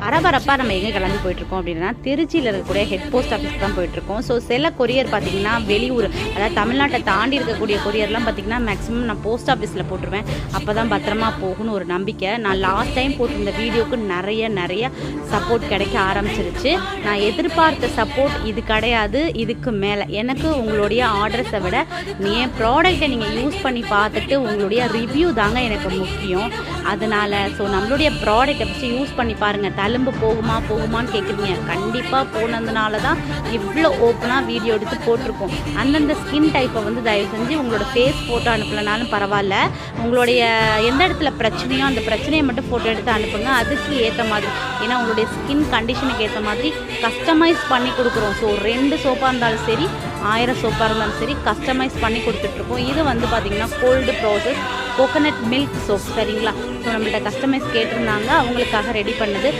பரபரப்பாக நம்ம எங்கே கிளம்பி போயிட்டுருக்கோம் அப்படின்னா திருச்சியில் இருக்கக்கூடிய ஹெட் போஸ்ட் ஆஃபீஸ் தான் போயிட்டுருக்கோம். ஸோ சில கொரியர் பார்த்திங்கன்னா வெளியூர், அதாவது தமிழ்நாட்டை தாண்டி இருக்கக்கூடிய கொரியர்லாம் பார்த்திங்கன்னா மேக்ஸிமம் நான் போஸ்ட் ஆஃபீஸில் போட்டுருவேன். அப்போ தான் பத்திரமா போகணும்னு ஒரு நம்பிக்கை. நான் லாஸ்ட் டைம் போட்டிருந்த வீடியோவுக்கு நிறைய சப்போர்ட் கிடைக்க ஆரம்பிச்சிருச்சு. நான் எதிர்பார்த்த சப்போர்ட் இது கிடையாது, இதுக்கு மேலே. எனக்கு உங்களுடைய ஆர்டர்ஸை விட என் ப்ராடக்டை நீங்கள் யூஸ் பண்ணி பார்த்துட்டு உங்களுடைய ரிவ்யூ தாங்க எனக்கு முக்கியம். அதனால் ஸோ நம்மளுடைய ப்ராடக்டை ஃபஸ்ட்டு யூஸ் பண்ணி பாருங்கள். தழும்பு போகுமான்னு கேட்குறீங்க. கண்டிப்பாக போனதுனால தான் இவ்வளோ ஓப்பனாக வீடியோ எடுத்து போட்டிருக்கோம். அந்தந்த ஸ்கின் டைப்பை வந்து தயவு செஞ்சு உங்களோட ஃபேஸ் ஃபோட்டோ அனுப்பலைனாலும் பரவாயில்ல, உங்களுடைய எந்த இடத்துல பிரச்சனையோ அந்த பிரச்சனையை மட்டும் ஃபோட்டோ எடுத்து அனுப்புங்க. அதுக்கு ஏற்ற மாதிரி, ஏன்னா உங்களுடைய ஸ்கின் கண்டிஷனுக்கு ஏற்ற மாதிரி கஸ்டமைஸ் பண்ணி கொடுக்குறோம். ஸோ 2 சோப்பாக இருந்தாலும் சரி, 1000 சோப்பாக இருந்தாலும் சரி, கஸ்டமைஸ் பண்ணி கொடுத்துட்ருக்கோம். இது வந்து பார்த்திங்கன்னா gold process coconut milk soap, சரிங்களா? ஸோ நம்மள்ட்ட கஸ்டமைஸ் கேட்டிருந்தாங்க, அவங்களுக்காக ரெடி பண்ணது.